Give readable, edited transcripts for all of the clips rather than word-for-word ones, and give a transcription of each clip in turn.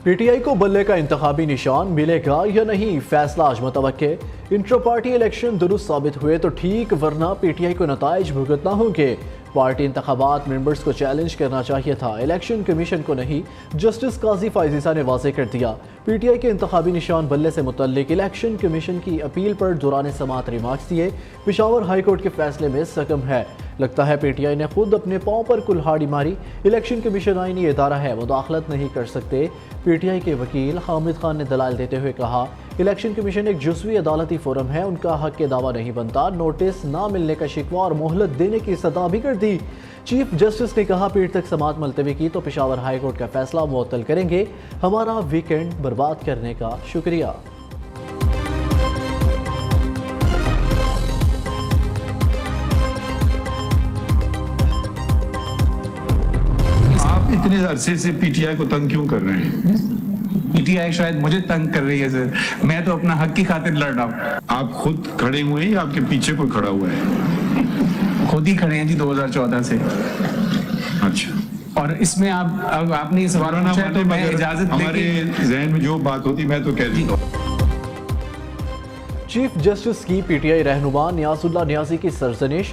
P T I کو بلے کا انتخابی نشان ملے گا یا نہیں، فیصلہ آج متوقع۔ انٹر پارٹی الیکشن درست ثابت ہوئے تو ٹھیک، ورنہ پی ٹی آئی کو نتائج بھگتنا ہوں گے۔ پارٹی انتخابات ممبرز کو چیلنج کرنا چاہیے تھا، الیکشن کمیشن کو نہیں، جسٹس قاضی فائز نے واضح کر دیا۔ پی ٹی آئی کے انتخابی نشان بلے سے متعلق الیکشن کمیشن کی اپیل پر دوران سماعت ریمارکس دیے۔ پشاور ہائی کورٹ کے فیصلے میں سکم ہے، لگتا ہے پی ٹی آئی نے خود اپنے پاؤں پر کلہاڑی ماری۔ الیکشن کمیشن آئینی ادارہ ہے، مداخلت نہیں کر سکتے۔ پی ٹی آئی کے وکیل حامد خان نے دلائل دیتے ہوئے کہا، الیکشن کمیشن ایک جزوی عدالتی فورم ہے، ان کا حق کے دعویٰ نہیں بنتا۔ نوٹس نہ ملنے کا شکوہ اور مہلت دینے کی استدعا بھی کر دی۔ چیف جسٹس نے کہا، پیر تک سماعت ملتوی کی تو پشاور ہائی کورٹ کا فیصلہ معطل کریں گے۔ ہمارا ویکینڈ برباد کرنے کا شکریہ۔ آپ اتنے عرصے سے پی ٹی آئی کو تنگ کیوں کر رہے ہیں؟ پی ٹی آئی شاید مجھے تنگ کر رہی ہے سر، میں تو اپنا حق کی خاطر لڑ رہا ہوں۔ آپ خود کھڑے ہوئے ہیں یا آپ کے پیچھے کوئی کھڑا ہوا ہے؟ خود ہی کھڑے ہیں جی 2014 سے۔ اچھا، اور اس میں آپ نے یہ سوال پوچھا ہے تو میں اجازت لے ہمارے کے ذہن میں جو بات ہوتی میں تو کہہ دیتا ہوں۔ چیف جسٹس کی پی ٹی آئی رہنما نیاز اللہ نیازی کی سرزنش،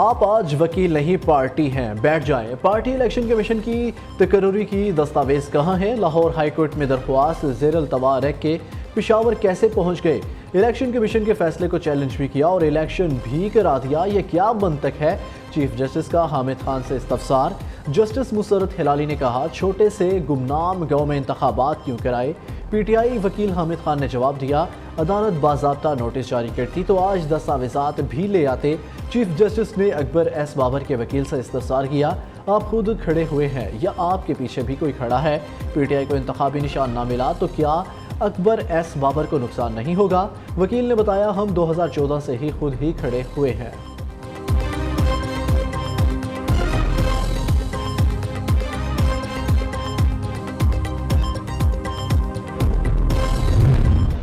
آپ آج وکیل نہیں پارٹی ہیں، بیٹھ جائیں۔ پارٹی الیکشن کمیشن کی تقرری کی دستاویز کہاں ہیں؟ لاہور ہائی کورٹ میں درخواست زیر التوا رکھ کے پشاور کیسے پہنچ گئے؟ الیکشن کمیشن کے فیصلے کو چیلنج بھی کیا اور الیکشن بھی کرا دیا، یہ کیا منطق ہے؟ چیف جسٹس کا حامد خان سے استفسار۔ جسٹس مسرت ہلالی نے کہا، چھوٹے سے گمنام گاؤں میں انتخابات کیوں کرائے؟ پی ٹی آئی وکیل حامد خان نے جواب دیا، عدالت باضابطہ نوٹس جاری کرتی تو آج دستاویزات بھی لے آتے۔ چیف جسٹس نے اکبر ایس بابر کے وکیل سے استفسار کیا، آپ خود کھڑے ہوئے ہیں یا آپ کے پیچھے بھی کوئی کھڑا ہے؟ پی ٹی آئی کو انتخابی نشان نہ ملا تو کیا اکبر ایس بابر کو نقصان نہیں ہوگا؟ وکیل نے بتایا، ہم 2014 سے ہی خود ہی کھڑے ہوئے ہیں۔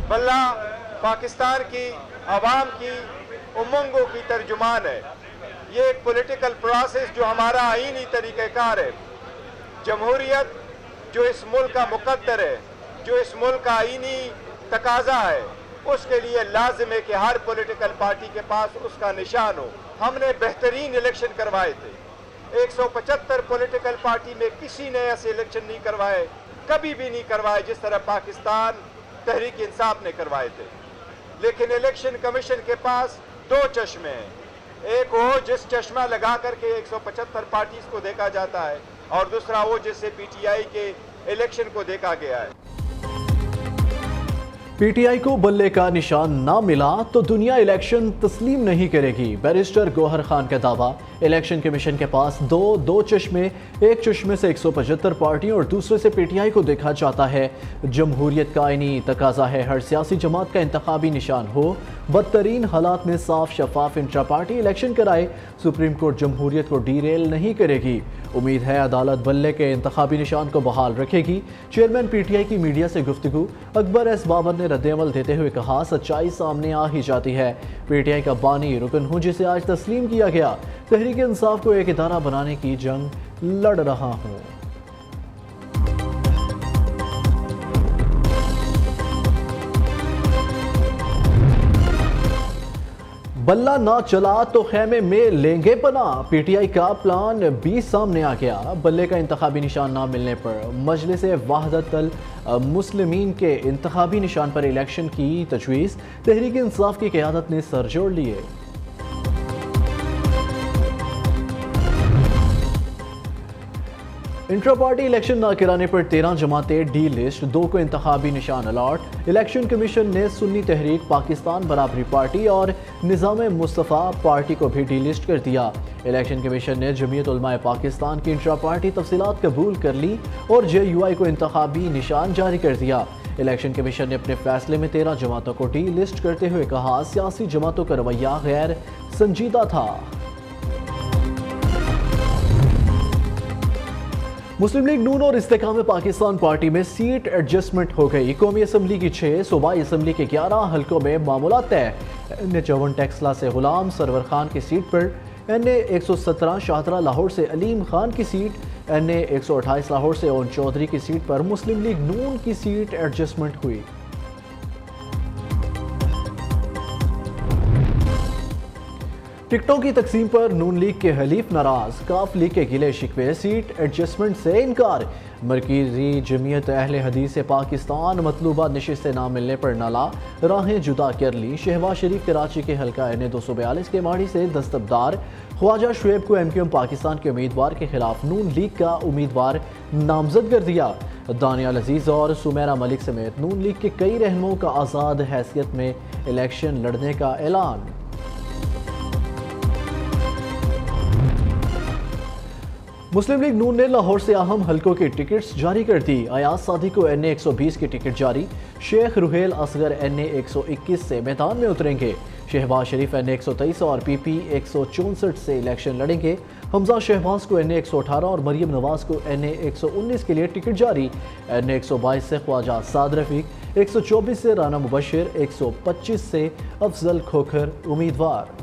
بلہ پاکستان کی عوام کی امنگوں کی ترجمان ہے۔ یہ ایک پولیٹیکل پروسیس جو ہمارا آئینی طریقہ کار ہے۔ جمہوریت جو اس ملک کا مقدر ہے، جو اس ملک کا آئینی تقاضا ہے، اس کے لیے لازم ہے کہ ہر پولیٹیکل پارٹی کے پاس اس کا نشان ہو۔ ہم نے بہترین الیکشن کروائے تھے، 175 پولیٹیکل پارٹی میں کسی نے ایسے الیکشن نہیں کروائے، کبھی بھی نہیں کروائے جس طرح پاکستان تحریک انصاف نے کروائے تھے۔ لیکن الیکشن کمیشن کے پاس دو چشمے ہیں، ایک وہ جس چشمہ لگا کر کے 175 پارٹیز کو دیکھا جاتا ہے، اور دوسرا وہ جس سے پی ٹی آئی کے الیکشن کو دیکھا گیا ہے۔ پی ٹی آئی کو بلے کا نشان نہ ملا تو دنیا الیکشن تسلیم نہیں کرے گی، بیرسٹر گوہر خان کا دعویٰ۔ الیکشن کمیشن کے پاس دو چشمے، ایک چشمے سے 175 پارٹیوں اور دوسرے سے پی ٹی آئی کو دیکھا جاتا ہے۔ جمہوریت کا آئینی تقاضا ہے ہر سیاسی جماعت کا انتخابی نشان ہو۔ بدترین حالات میں صاف شفاف انٹرا پارٹی الیکشن کرائے۔ سپریم کورٹ جمہوریت کو ڈی ریل نہیں کرے گی، امید ہے عدالت بلے کے انتخابی نشان کو بحال رکھے گی۔ چیئرمین پی ٹی آئی کی میڈیا سے گفتگو، اکبر ایس بابر نے رد عمل دیتے ہوئے کہا، سچائی سامنے آ ہی جاتی ہے۔ پی ٹی آئی کا بانی رکن ہوں جسے آج تسلیم کیا گیا، تحریک انصاف کو ایک ادارہ بنانے کی جنگ لڑ رہا ہوں۔ بلہ نہ چلا تو خیمے میں لیں گے پناہ، پی ٹی آئی کا پلان بھی سامنے آ گیا۔ بلے کا انتخابی نشان نہ ملنے پر مجلس وحدت المسلمین کے انتخابی نشان پر الیکشن کی تجویز، تحریک انصاف کی قیادت نے سر جوڑ لیے۔ انٹرا پارٹی الیکشن نہ کرانے پر 13 جماعتیں ڈی لسٹ، 2 کو انتخابی نشان الاٹ۔ الیکشن کمیشن نے سنی تحریک پاکستان برابری پارٹی اور نظام مصطفیٰ پارٹی کو بھی ڈی لسٹ کر دیا۔ الیکشن کمیشن نے جمعیت علماء پاکستان کی انٹرا پارٹی تفصیلات قبول کر لی اور جے یو آئی کو انتخابی نشان جاری کر دیا۔ الیکشن کمیشن نے اپنے فیصلے میں 13 جماعتوں کو ڈی لسٹ کرتے ہوئے کہا، سیاسی جماعتوں کا رویہ غیر سنجیدہ تھا۔ مسلم لیگ نون اور استحکام پاکستان پارٹی میں سیٹ ایڈجسٹمنٹ ہو گئی، قومی اسمبلی کی 6، صوبائی اسمبلی کے 11 حلقوں میں معاملات طے۔ این54 ٹیکسلا سے غلام سرور خان کی سیٹ پر، این اے 117 شاہدرہ لاہور سے علیم خان کی سیٹ، NA-128 لاہور سے اون چودھری کی سیٹ پر مسلم لیگ نون کی سیٹ ایڈجسٹمنٹ ہوئی۔ ٹکٹوں کی تقسیم پر نون لیگ کے حلیف ناراض، کاف لیگ کے گلے شکوے، سیٹ ایڈجسٹمنٹ سے انکار۔ مرکزی جمعیت اہل حدیث پاکستان مطلوبہ نشست نہ ملنے پر نالا، راہیں جدا کر لی۔ شہباز شریف کراچی کے حلقہ NA-242 کے ماڑی سے دستبردار، خواجہ شعیب کو MQM پاکستان کے امیدوار کے خلاف نون لیگ کا امیدوار نامزد کر دیا۔ دانیال عزیز اور سمیرہ ملک سمیت نون لیگ کے کئی رہنماؤں کا آزاد حیثیت میں الیکشن لڑنے کا اعلان۔ مسلم لیگ نون نے لاہور سے اہم حلقوں کی ٹکٹس جاری کر دی۔ ایاز صادق کو NA-120 کی ٹکٹ جاری، شیخ رحیل اصغر NA-121 سے میدان میں اتریں گے۔ شہباز شریف NA-123 اور PP 164 سے الیکشن لڑیں گے۔ حمزہ شہباز کو NA-118 اور مریم نواز کو NA-119 کے لیے ٹکٹ جاری۔ NA-122 سے خواجہ سعد رفیق، 124 سے رانا مبشر، 125 سے افضل کھوکھر امیدوار۔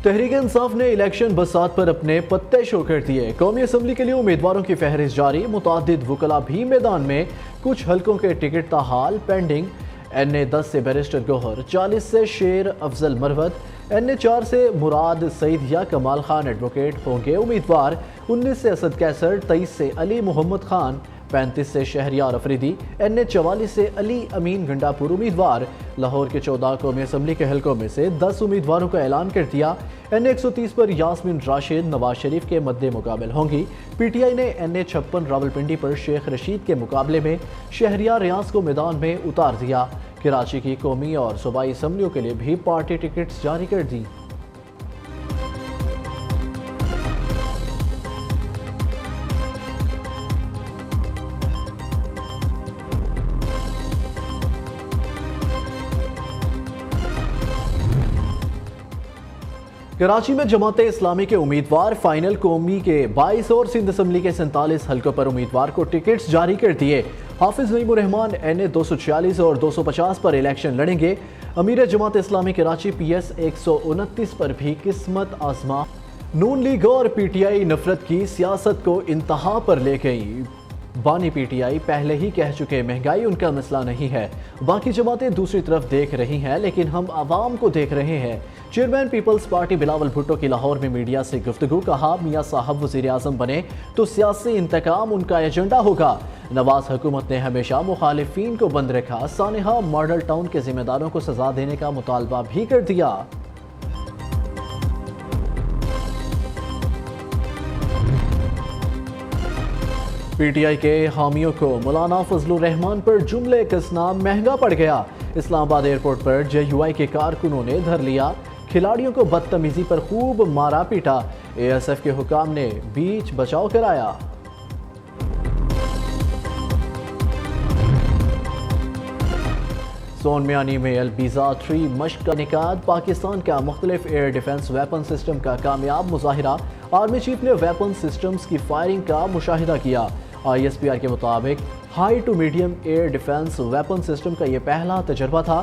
تحریک انصاف نے الیکشن بساط پر اپنے پتے شو کر دیے۔ قومی اسمبلی کے لیے امیدواروں کی فہرست جاری، متعدد وکلاء بھی میدان میں، کچھ حلقوں کے ٹکٹ تاحال پینڈنگ۔ NA-10 سے بیرسٹر گوہر، 40 سے شیر افضل مروت، NA-4 سے مراد سعید یا کمال خان ایڈوکیٹ ہوں گے امیدوار۔ 19 سے اسد کیسر، 23 سے علی محمد خان، 35 سے شہریار افریدی، NA-44 سے علی امین گنڈا پور امیدوار۔ لاہور کے 14 قومی اسمبلی کے حلقوں میں سے 10 امیدواروں کا اعلان کر دیا۔ NA-130 پر یاسمین راشد نواز شریف کے مد مقابل ہوں گی۔ PTI نے NA-56 راولپنڈی پر شیخ رشید کے مقابلے میں شہریار ریاض کو میدان میں اتار دیا۔ کراچی کی قومی اور صوبائی اسمبلیوں کے لیے بھی پارٹی ٹکٹس جاری کر دی۔ کراچی میں جماعت اسلامی کے امیدوار فائنل، قومی کے 22 اور سندھ اسمبلی کے 47 حلقوں پر امیدوار کو ٹکٹس جاری کر دیے۔ حافظ نعیم الرحمان NA-246 اور 250 پر الیکشن لڑیں گے۔ امیر جماعت اسلامی کراچی PS 129 پر بھی قسمت آزما۔ نون لیگ اور PTI نفرت کی سیاست کو انتہا پر لے گئی۔ بانی PTI پہلے ہی کہہ چکے مہنگائی ان کا مسئلہ نہیں ہے، باقی جماعتیں دوسری طرف دیکھ رہی ہیں، لیکن ہم عوام کو دیکھ رہے ہیں۔ Chairman Peoples Party Bilawal Bhutto کی لاہور میں میڈیا سے گفتگو، کہا میاں صاحب وزیر اعظم بنے تو سیاسی انتقام ان کا ایجنڈا ہوگا۔ نواز حکومت نے ہمیشہ مخالفین کو بند رکھا، سانحہ ماڈل ٹاؤن کے ذمہ داروں کو سزا دینے کا مطالبہ بھی کر دیا۔ PTI کے حامیوں کو مولانا فضل الرحمان پر جملے کسنا مہنگا پڑ گیا۔ اسلام آباد ایئرپورٹ پر JUI کے کارکنوں نے دھر لیا، کھلاڑیوں کو بدتمیزی پر خوب مارا پیٹا، ASF کے حکام نے بیچ بچاؤ کرایا۔ سون میانی میں البیزا 3 مشق کا انعقاد، پاکستان کا مختلف ایئر ڈیفنس ویپن سسٹم کا کامیاب مظاہرہ، آرمی چیف نے ویپن سسٹمز کی فائرنگ کا مشاہدہ کیا۔ ISPR کے مطابق high to medium air defence weapon system کا یہ پہلا تجربہ تھا۔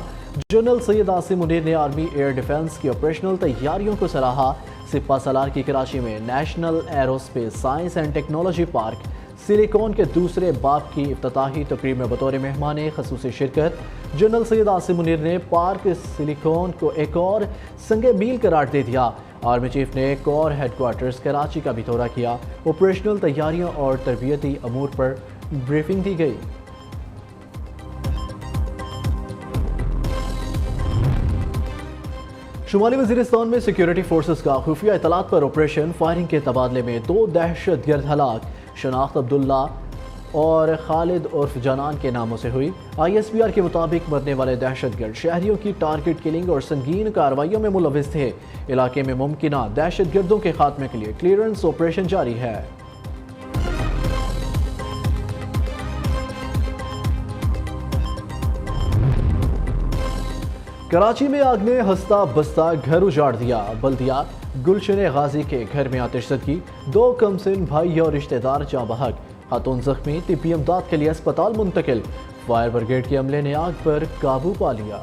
جنرل سید عاصم منیر نے آرمی ایئر ڈیفنس کی آپریشنل تیاریوں کو سراہا۔ سپہ سالار کی کراچی میں national aerospace science and technology park silicone کے دوسرے باب کی افتتاحی تقریب میں بطور مہمان خصوصی شرکت۔ جنرل سید عاصم منیر نے پارک سلیکون کو ایک اور سنگ میل قرار دے دیا۔ آرمی چیف نے کور ہیڈ کوارٹرز کراچی کا بھی دورہ کیا، آپریشنل تیاریوں اور تربیتی امور پر بریفنگ دی گئی۔ شمالی وزیرستان میں سیکیورٹی فورسز کا خفیہ اطلاعات پر آپریشن، فائرنگ کے تبادلے میں 2 دہشت گرد ہلاک، شناخت عبداللہ اور خالد عرف جانان کے ناموں سے ہوئی۔ ISPR کے مطابق مرنے والے دہشت گرد شہریوں کی ٹارگٹ کلنگ اور سنگین کارروائیوں میں ملوث تھے۔ علاقے میں ممکنہ دہشت گردوں کے خاتمے کے لیے کلیئرنس آپریشن جاری ہے۔ کراچی میں آگ نے ہستہ بستہ گھر اجاڑ دیا، بلدیہ گلشن غازی کے گھر میں آتش زدگی، 2 کمسن بھائی اور رشتہ دار جاں بحق، خاتون زخمی، طبی امداد کے لیے اسپتال منتقل، فائر بریگیڈ کے عملے نے آگ پر قابو پا لیا۔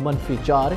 -4,